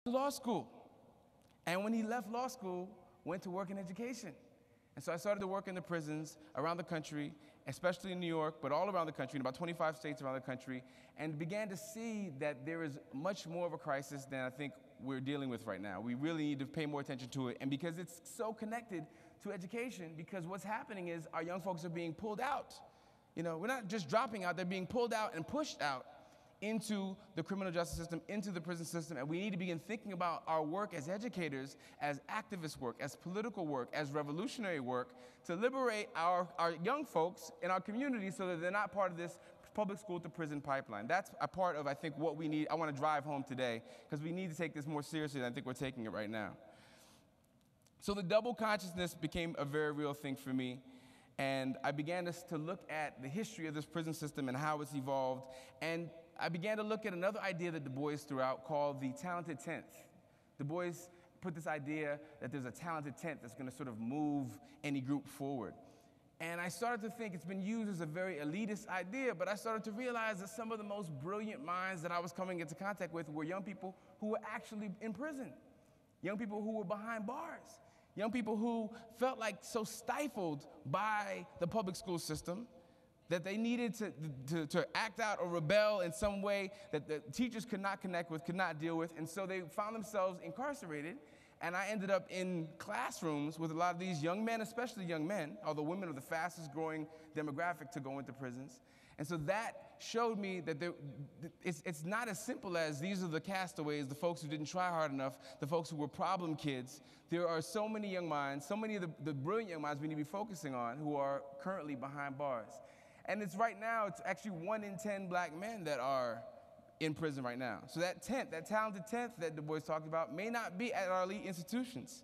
law school. And when he left law school, went to work in education. And so I started to work in the prisons around the country, especially in New York, but all around the country, in about 25 states around the country, and began to see that there is much more of a crisis than I think we're dealing with right now. We really need to pay more attention to it. And because it's so connected to education, because what's happening is our young folks are being pulled out. You know, we're not just dropping out, they're being pulled out and pushed out into the criminal justice system, into the prison system, and we need to begin thinking about our work as educators, as activist work, as political work, as revolutionary work, to liberate our young folks in our community so that they're not part of this public school to prison pipeline. That's a part of, I think, what we need. I want to drive home today, because we need to take this more seriously than I think we're taking it right now. So the double consciousness became a very real thing for me. And I began to look at the history of this prison system and how it's evolved. And I began to look at another idea that Du Bois threw out called the talented 10th. Du Bois put this idea that there's a talented 10th that's going to sort of move any group forward. And I started to think it's been used as a very elitist idea, but I started to realize that some of the most brilliant minds that I was coming into contact with were young people who were actually in prison, young people who were behind bars, young people who felt like so stifled by the public school system that they needed to act out or rebel in some way that the teachers could not connect with, could not deal with, and so they found themselves incarcerated. And I ended up in classrooms with a lot of these young men, especially young men, although women are the fastest growing demographic to go into prisons. And so that showed me that it's not as simple as these are the castaways, the folks who didn't try hard enough, the folks who were problem kids. There are so many young minds, so many of the brilliant young minds we need to be focusing on who are currently behind bars. And it's right now, it's actually 1 in 10 black men that are in prison right now. So that 10th, that talented 10th that Du Bois talked about may not be at our elite institutions.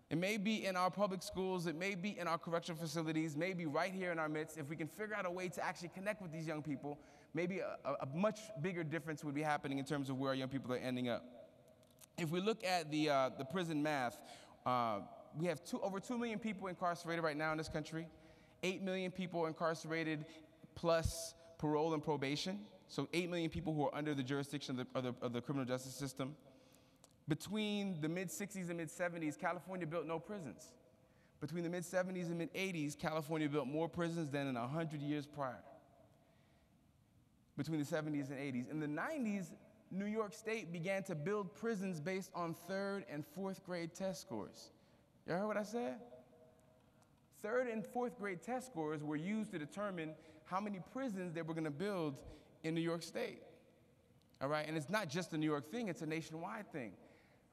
It may be in our public schools, it may be in our correctional facilities, maybe right here in our midst. If we can figure out a way to actually connect with these young people, maybe a much bigger difference would be happening in terms of where our young people are ending up. If we look at the prison math, we have over 2 million people incarcerated right now in this country. 8 million people incarcerated plus parole and probation. So 8 million people who are under the jurisdiction of the criminal justice system. Between the mid-60s and mid-70s, California built no prisons. Between the mid-70s and mid-80s, California built more prisons than in 100 years prior. Between the 70s and 80s. In the 90s, New York State began to build prisons based on 3rd and 4th grade test scores. Y'all heard what I said? 3rd and 4th grade test scores were used to determine how many prisons they were going to build in New York State. All right, and it's not just a New York thing, it's a nationwide thing.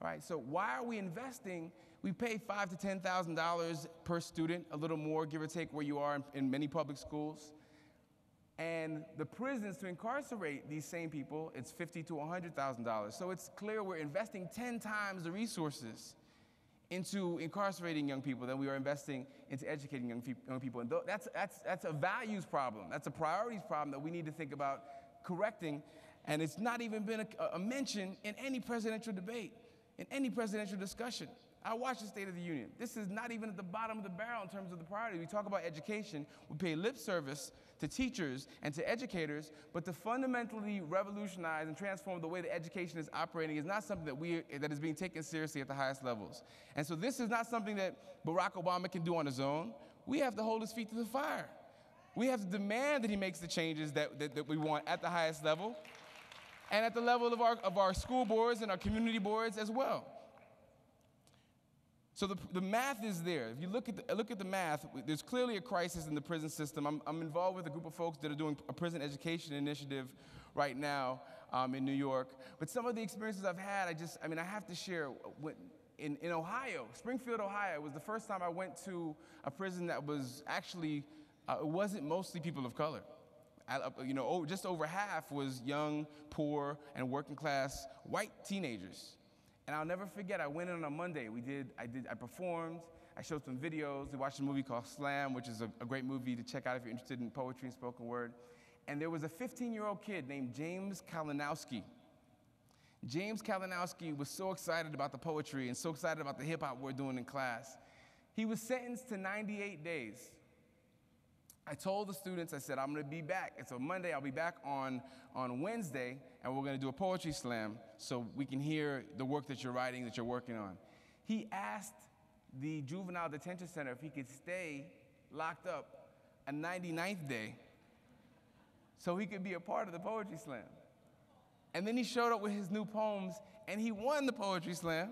All right, so why are we investing? We pay $5,000 to $10,000 per student, a little more, give or take where you are in many public schools. And the prisons to incarcerate these same people, it's $50,000 to $100,000. So it's clear we're investing 10 times the resources into incarcerating young people than we are investing into educating young people. And that's a values problem. That's a priorities problem that we need to think about correcting. And it's not even been a mention in any presidential debate, in any presidential discussion. I watched the State of the Union. This is not even at the bottom of the barrel in terms of the priority. We talk about education. We pay lip service to teachers and to educators, but to fundamentally revolutionize and transform the way that education is operating is not something that is being taken seriously at the highest levels. And so this is not something that Barack Obama can do on his own. We have to hold his feet to the fire. We have to demand that he makes the changes that we want at the highest level and at the level of our school boards and our community boards as well. So the math is there. If you look at the math, there's clearly a crisis in the prison system. I'm involved with a group of folks that are doing a prison education initiative right now in New York. But some of the experiences I've had, I have to share. In Ohio, Springfield, Ohio, was the first time I went to a prison that was actually, it wasn't mostly people of color. Just over half was young, poor, and working class white teenagers. And I'll never forget, I went in on a Monday. I performed, I showed some videos. We watched a movie called Slam, which is a great movie to check out if you're interested in poetry and spoken word. And there was a 15-year-old kid named James Kalinowski. James Kalinowski was so excited about the poetry and so excited about the hip-hop we're doing in class. He was sentenced to 98 days. I told the students, I said, I'm going to be back. It's a Monday. I'll be back on Wednesday. and we're going to do a poetry slam so we can hear the work that you're writing, that you're working on. He asked the juvenile detention center if he could stay locked up a 99th day so he could be a part of the poetry slam. And then he showed up with his new poems, and he won the poetry slam,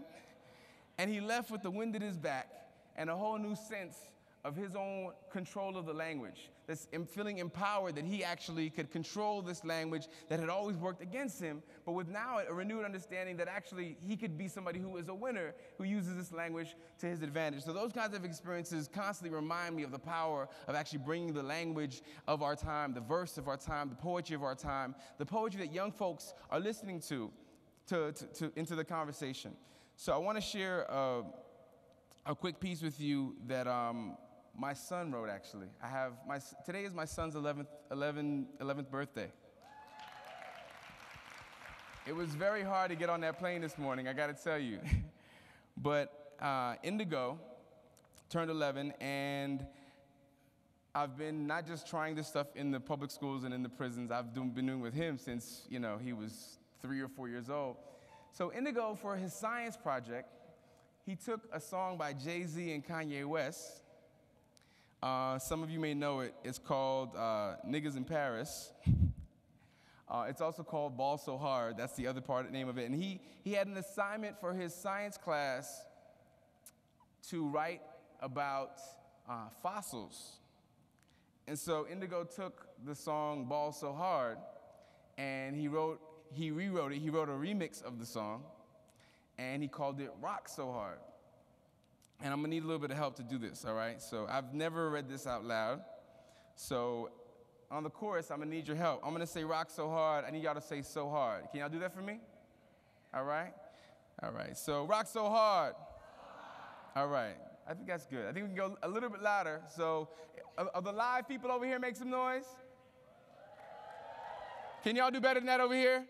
and he left with the wind at his back and a whole new sense of his own control of the language, that's feeling empowered that he actually could control this language that had always worked against him, but with now a renewed understanding that actually he could be somebody who is a winner, who uses this language to his advantage. So those kinds of experiences constantly remind me of the power of actually bringing the language of our time, the verse of our time, the poetry of our time, the poetry that young folks are listening to into the conversation. So I want to share a quick piece with you that my son wrote, actually. Today is my son's 11th birthday. It was very hard to get on that plane this morning, I gotta tell you. But Indigo turned 11, and I've been not just trying this stuff in the public schools and in the prisons, I've been doing with him since, he was 3 or 4 years old. So Indigo, for his science project, he took a song by Jay-Z and Kanye West. Some of you may know it. It's called Niggas in Paris. It's also called Ball So Hard. That's the other name of it. And he had an assignment for his science class to write about fossils. And so Indigo took the song Ball So Hard, and he rewrote it. He wrote a remix of the song, and he called it Rock So Hard. And I'm gonna need a little bit of help to do this, all right? So I've never read this out loud. So on the chorus, I'm gonna need your help. I'm gonna say rock so hard. I need y'all to say so hard. Can y'all do that for me? All right? All right, so rock so hard. All right, I think that's good. I think we can go a little bit louder. So are the live people over here make some noise? Can y'all do better than that over here?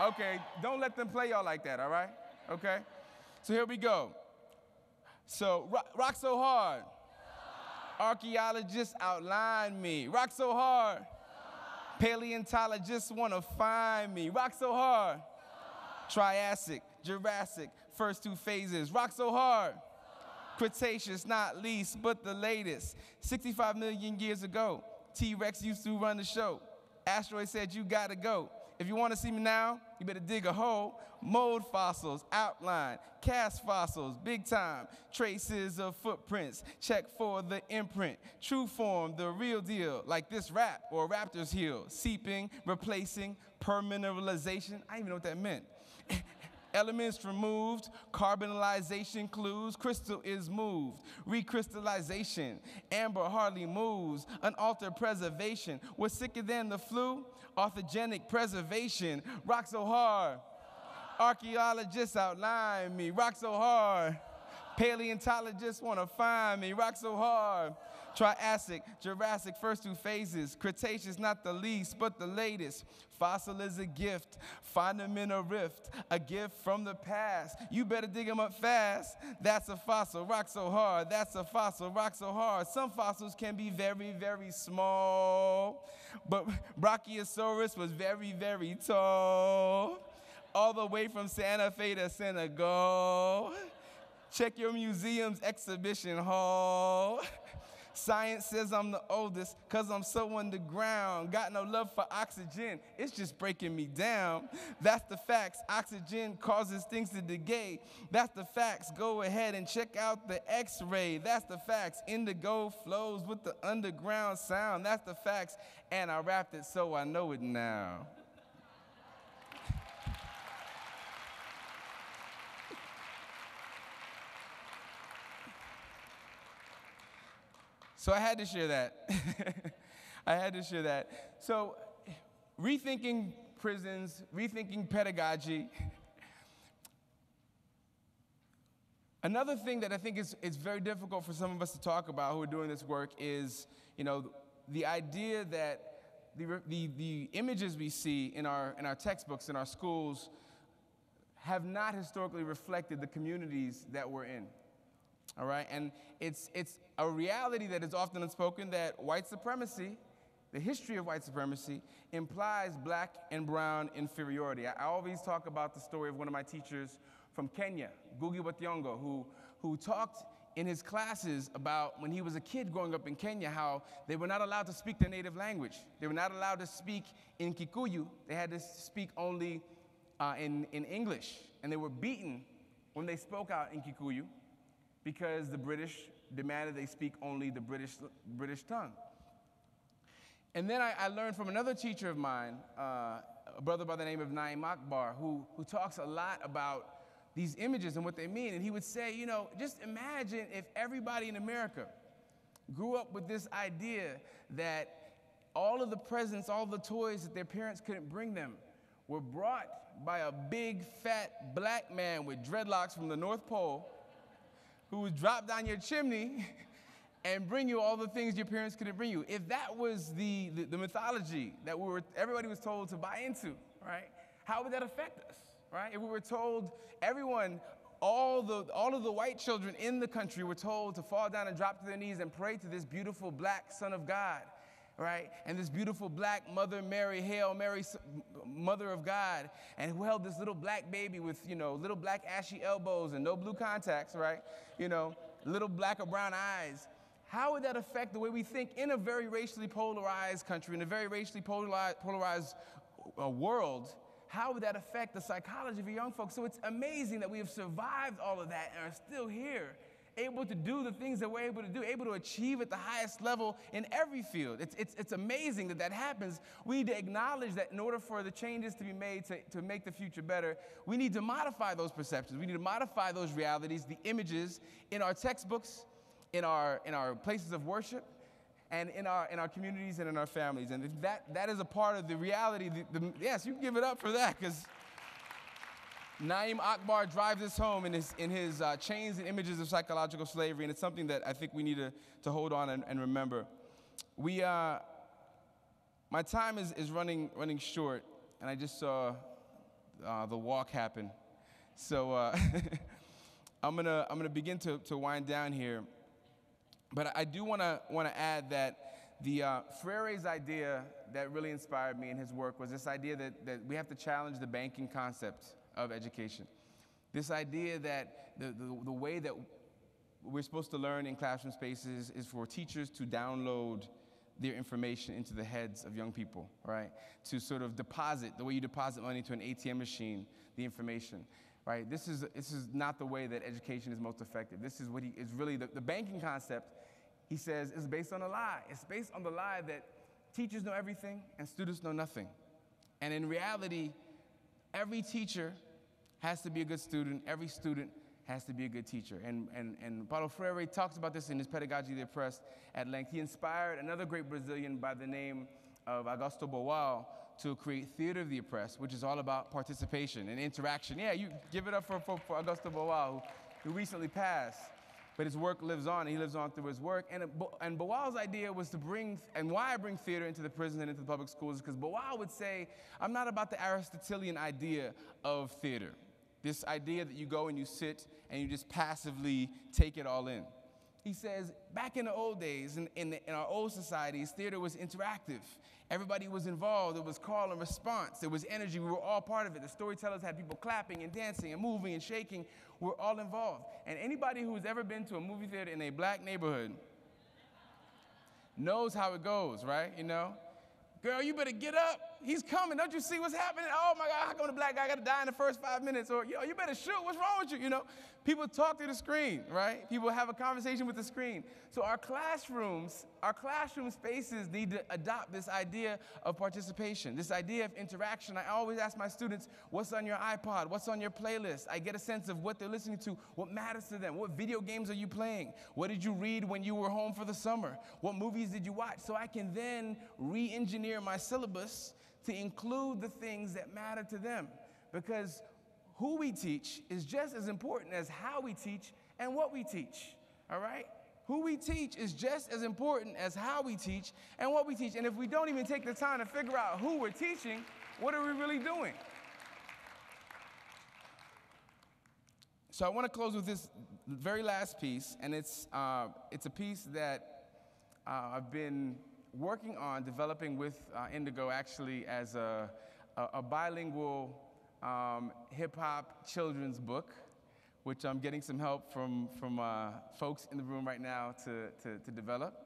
Okay, don't let them play y'all like that, all right? Okay? So here we go. So, rock so hard. Archaeologists outline me. Rock so hard. Paleontologists want to find me. Rock so hard. Triassic, Jurassic, first two phases. Rock so hard. Cretaceous, not least, but the latest. 65 million years ago, T-Rex used to run the show. Asteroid said you gotta go. If you want to see me now, you better dig a hole. Mold fossils, outline, cast fossils, big time. Traces of footprints, check for the imprint. True form, the real deal, like this rap or raptor's heel. Seeping, replacing, permineralization. I didn't even know what that meant. Elements removed, carbonization clues, crystal is moved, recrystallization, amber hardly moves, unaltered preservation. What's sicker than the flu? Orthogenic preservation. Rock so hard. Archaeologists outline me. Rock so hard. Paleontologists want to find me. Rock so hard. Triassic, Jurassic, first two phases. Cretaceous, not the least, but the latest. Fossil is a gift. Find them in a rift. A gift from the past. You better dig them up fast. That's a fossil. Rock so hard. That's a fossil. Rock so hard. Some fossils can be very, very small. But Brachiosaurus was very, very tall. All the way from Santa Fe to Senegal. Check your museum's exhibition hall. Science says I'm the oldest because I'm so underground. Got no love for oxygen. It's just breaking me down. That's the facts. Oxygen causes things to decay. That's the facts. Go ahead and check out the X-ray. That's the facts. Indigo flows with the underground sound. That's the facts. And I rapped it so I know it now. So I had to share that. I had to share that. So rethinking prisons, rethinking pedagogy. Another thing that I think is very difficult for some of us to talk about who are doing this work is, the idea that the images we see in our textbooks, in our schools, have not historically reflected the communities that we're in. All right, and it's a reality that is often unspoken that white supremacy the history of white supremacy implies black and brown inferiority. I always talk about the story of one of my teachers from Kenya, Ngugi wa Thiong'o, who talked in his classes about when he was a kid growing up in Kenya, how they were not allowed to speak their native language. They were not allowed to speak in Kikuyu. They had to speak only in English. And they were beaten when they spoke out in Kikuyu because the British demanded they speak only the British tongue. And then I learned from another teacher of mine, a brother by the name of Naim Akbar, who talks a lot about these images and what they mean. And he would say, you know, just imagine if everybody in America grew up with this idea that all of the presents, all the toys that their parents couldn't bring them were brought by a big, fat black man with dreadlocks from the North Pole who would drop down your chimney and bring you all the things your parents couldn't bring you. If that was the mythology that everybody was told to buy into, right? How would that affect us, right? If we were told, everyone, all of the white children in the country were told to fall down and drop to their knees and pray to this beautiful black Son of God, right? And this beautiful black Mother Mary, Hail Mary, Mother of God, and who held this little black baby with, you know, little black ashy elbows and no blue contacts, right? You know, little black or brown eyes. How would that affect the way we think in a very racially polarized country, in a very racially polarized world? How would that affect the psychology of young folks? So it's amazing that we have survived all of that and are still here, able to do the things that we're able to do, able to achieve at the highest level in every field. It's amazing that that happens. We need to acknowledge that in order for the changes to be made to make the future better, we need to modify those perceptions. We need to modify those realities, the images in our textbooks, in our places of worship, and in our communities and in our families. And if that is a part of the reality, yes, you can give it up for that, because Naim Akbar drives this home in his Chains and Images of Psychological Slavery, and it's something that I think we need to hold on and remember. My time is running short, and I just saw the walk happen. So I'm gonna begin to wind down here. But I do want to add that the Freire's idea that really inspired me in his work was this idea that we have to challenge the banking concept of education. This idea that the way that we're supposed to learn in classroom spaces is for teachers to download their information into the heads of young people, right? To sort of deposit, the way you deposit money to an ATM machine, the information. Right? This is not the way that education is most effective. This is what is really the banking concept, he says, is based on a lie. It's based on the lie that teachers know everything and students know nothing. And in reality, every teacher has to be a good student. Every student has to be a good teacher. And Paulo Freire talks about this in his Pedagogy of the Oppressed at length. He inspired another great Brazilian by the name of Augusto Boal to create Theater of the Oppressed, which is all about participation and interaction. Yeah, you give it up for Augusto Boal, who recently passed, but his work lives on, and he lives on through his work. And Boal's idea was to bring, and why I bring theater into the prisons and into the public schools is because Boal would say, I'm not about the Aristotelian idea of theater, this idea that you go and you sit and you just passively take it all in. He says, back in the old days, in our old societies, theater was interactive. Everybody was involved. It was call and response. There was energy. We were all part of it. The storytellers had people clapping and dancing and moving and shaking. We're all involved. And anybody who's ever been to a movie theater in a black neighborhood knows how it goes, right? You know? Girl, you better get up. He's coming. Don't you see what's happening? Oh, my God, how come the black guy got to die in the first 5 minutes? Or, yo, you better shoot. What's wrong with you? You know, people talk through the screen, right? People have a conversation with the screen. So our classroom spaces need to adopt this idea of participation, this idea of interaction. I always ask my students, what's on your iPod? What's on your playlist? I get a sense of what they're listening to, what matters to them. What video games are you playing? What did you read when you were home for the summer? What movies did you watch? So I can then re-engineer my syllabus to include the things that matter to them. Because who we teach is just as important as how we teach and what we teach, all right? Who we teach is just as important as how we teach and what we teach. And if we don't even take the time to figure out who we're teaching, what are we really doing? So I want to close with this very last piece, and it's a piece that I've been working on developing with Indigo actually as a bilingual hip-hop children's book, which I'm getting some help from folks in the room right now to develop.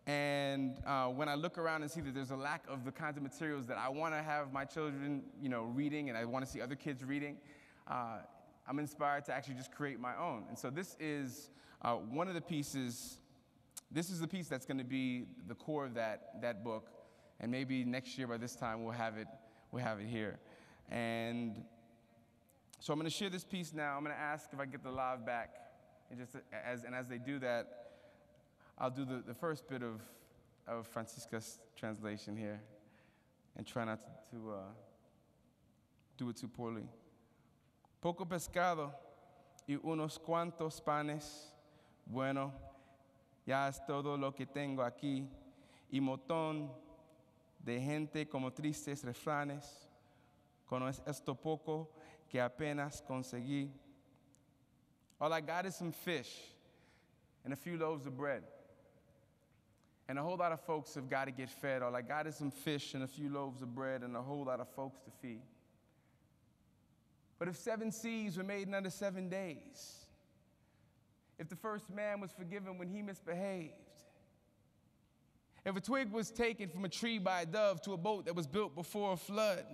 And when I look around and see that there's a lack of the kinds of materials that I want to have my children, reading, and I want to see other kids reading, I'm inspired to actually just create my own. And so this is one of the pieces. This is the piece that's going to be the core of that book. And maybe next year by this time we'll have it here. And so I'm going to share this piece now. I'm going to ask if I can get the live back. And as they do that, I'll do the first bit of Francisca's translation here and try not to do it too poorly. Poco pescado y unos cuantos panes, bueno, ya es todo lo que tengo aquí, y montón de gente como tristes refranes, con esto poco que apenas conseguí. All I got is some fish and a few loaves of bread. And a whole lot of folks have got to get fed. All I got is some fish and a few loaves of bread and a whole lot of folks to feed. But if 7 seas were made in under 7 days, if the first man was forgiven when he misbehaved, if a twig was taken from a tree by a dove to a boat that was built before a flood,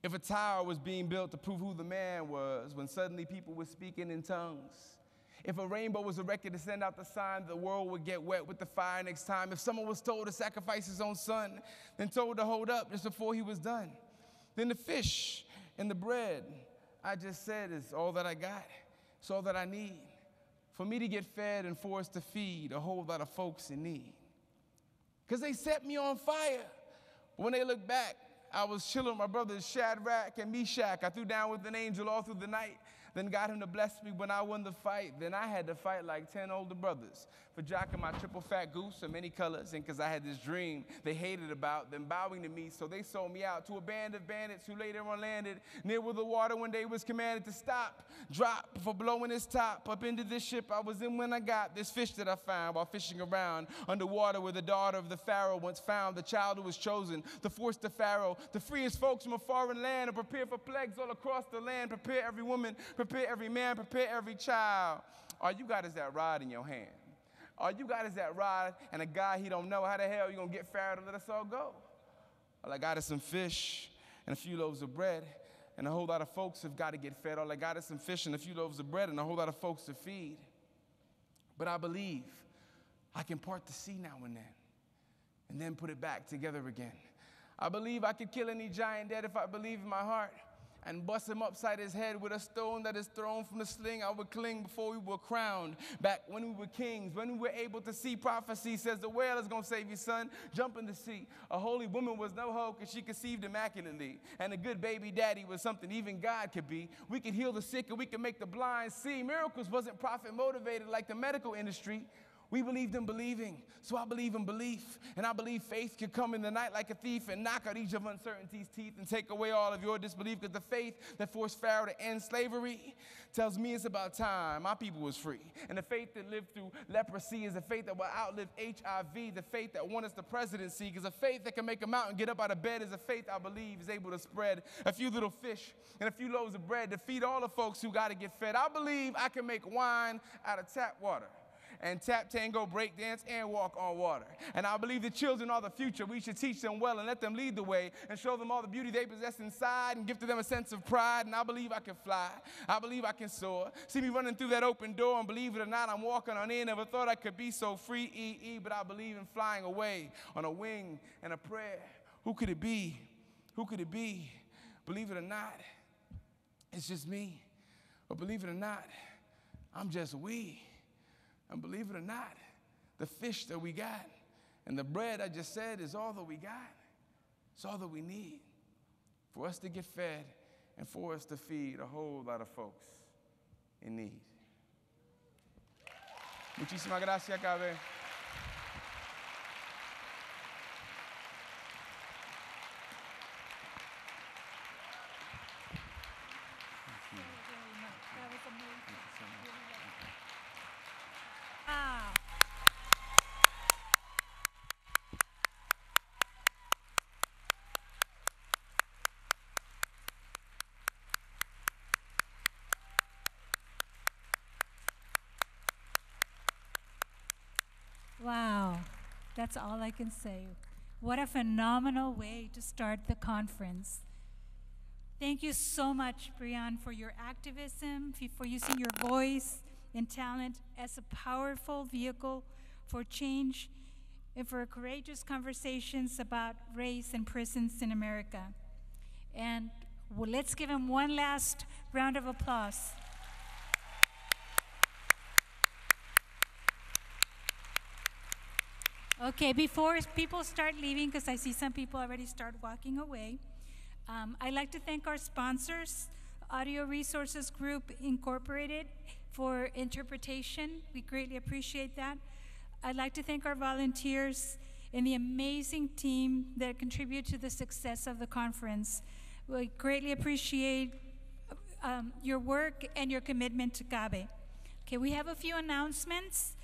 if a tower was being built to prove who the man was when suddenly people were speaking in tongues, if a rainbow was erected to send out the sign that the world would get wet with the fire next time, if someone was told to sacrifice his own son, then told to hold up just before he was done, then the fish and the bread I just said is all that I got. It's all that I need for me to get fed and for us to feed a whole lot of folks in need. Because they set me on fire. When they look back, I was chilling with my brothers Shadrach and Meshach. I threw down with an angel all through the night, then got him to bless me when I won the fight. Then I had to fight like 10 older brothers for jocking my triple fat goose of many colors. And because I had this dream they hated about them bowing to me, so they sold me out to a band of bandits who later on landed near where the water one day was commanded to stop, drop for blowing its top up into this ship I was in when I got this fish that I found while fishing around underwater where the daughter of the Pharaoh once found the child who was chosen to force the Pharaoh to free his folks from a foreign land and prepare for plagues all across the land. Prepare every woman, prepare every man, prepare every child. All you got is that rod in your hand. All you got is that rod and a guy he don't know. How the hell you gonna get Pharaoh to let us all go? All I got is some fish and a few loaves of bread, and a whole lot of folks have got to get fed. All I got is some fish and a few loaves of bread and a whole lot of folks to feed. But I believe I can part the sea now and then put it back together again. I believe I could kill any giant dead if I believe in my heart and bust him upside his head with a stone that is thrown from the sling. I would cling before we were crowned, back when we were kings, when we were able to see prophecy. Says the whale is going to save you, son. Jump in the sea. A holy woman was no hoe because she conceived immaculately. And a good baby daddy was something even God could be. We could heal the sick and we could make the blind see. Miracles wasn't profit motivated like the medical industry. We believed in believing, so I believe in belief. And I believe faith could come in the night like a thief and knock out each of uncertainty's teeth and take away all of your disbelief. Because the faith that forced Pharaoh to end slavery tells me it's about time my people was free. And the faith that lived through leprosy is the faith that will outlive HIV. The faith that won us the presidency, because a faith that can make a mountain get up out of bed is a faith I believe is able to spread a few little fish and a few loaves of bread to feed all the folks who got to get fed. I believe I can make wine out of tap water, and tap, tango, break dance, and walk on water. And I believe the children are the future. We should teach them well and let them lead the way and show them all the beauty they possess inside and give to them a sense of pride. And I believe I can fly. I believe I can soar. See me running through that open door, and believe it or not, I'm walking on in. Never thought I could be so free, but I believe in flying away on a wing and a prayer. Who could it be? Who could it be? Believe it or not, it's just me. But believe it or not, I'm just we. And believe it or not, the fish that we got and the bread I just said is all that we got. It's all that we need for us to get fed and for us to feed a whole lot of folks in need. Muchísimas gracias, CABE. That's all I can say. What a phenomenal way to start the conference. Thank you so much, Brian, for your activism, for using your voice and talent as a powerful vehicle for change and for courageous conversations about race and prisons in America. And well, let's give him one last round of applause. Okay, before people start leaving, because I see some people already start walking away, I'd like to thank our sponsors, Audio Resources Group Incorporated, for interpretation. We greatly appreciate that. I'd like to thank our volunteers and the amazing team that contribute to the success of the conference. We greatly appreciate your work and your commitment to CABE. Okay, we have a few announcements.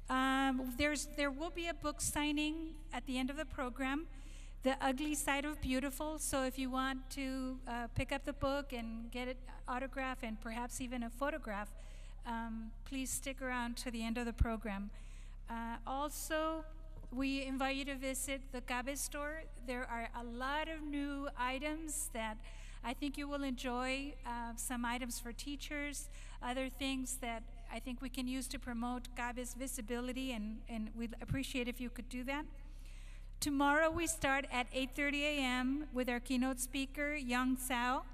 There will be a book signing at the end of the program, The Ugly Side of Beautiful. So if you want to pick up the book and get it autographed and perhaps even a photograph, please stick around to the end of the program. Also, we invite you to visit the CABE store. There are a lot of new items that I think you will enjoy, some items for teachers, other things that I think we can use to promote CABE's visibility, and we'd appreciate if you could do that. Tomorrow we start at 8:30 a.m. with our keynote speaker, Young Sao.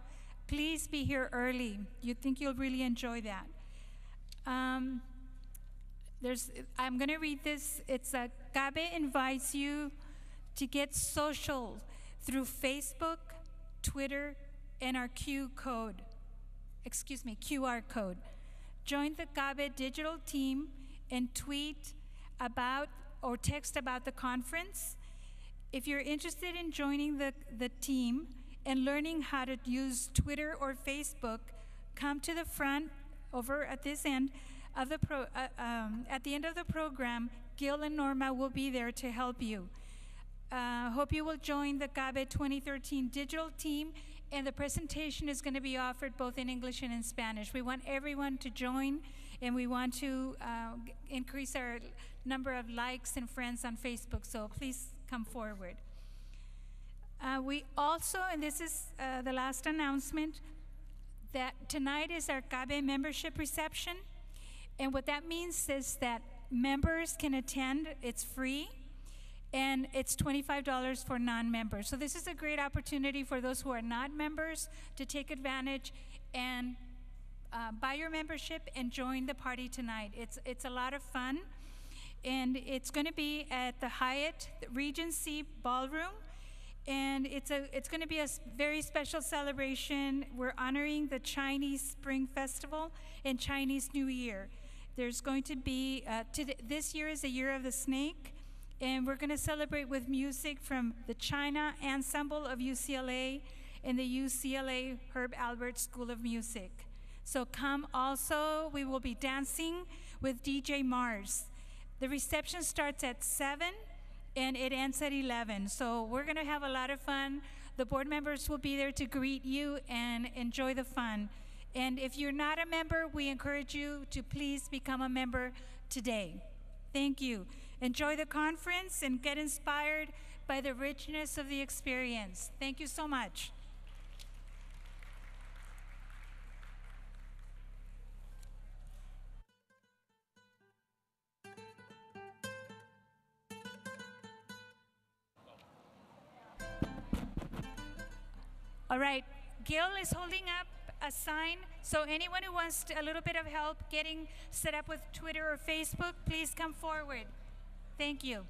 Please be here early. You think you'll really enjoy that. I'm going to read this. It's CABE invites you to get social through Facebook, Twitter, and our QR code. Join the CABE digital team and tweet about or text about the conference. If you're interested in joining the team and learning how to use Twitter or Facebook, come to the front over at this end of the at the end of the program. Gil and Norma will be there to help you. Hope you will join the CABE 2013 digital team, and the presentation is going to be offered both in English and in Spanish. We want everyone to join, and we want to increase our number of likes and friends on Facebook, so please come forward. We also, and this is the last announcement, that tonight is our CABE membership reception, and what that means is that members can attend. It's free, and it's $25 for non-members. So this is a great opportunity for those who are not members to take advantage and buy your membership and join the party tonight. It's a lot of fun, and it's going to be at the Hyatt Regency Ballroom, and it's going to be a very special celebration. We're honoring the Chinese Spring Festival and Chinese New Year. There's going to be this year is the Year of the Snake, and we're going to celebrate with music from the China Ensemble of UCLA and the UCLA Herb Alpert School of Music. So come also. We will be dancing with DJ Mars. The reception starts at 7 and it ends at 11. So we're going to have a lot of fun. The board members will be there to greet you and enjoy the fun. And if you're not a member, we encourage you to please become a member today. Thank you. Enjoy the conference and get inspired by the richness of the experience. Thank you so much. All right, Gil is holding up a sign, so anyone who wants a little bit of help getting set up with Twitter or Facebook, please come forward. Thank you.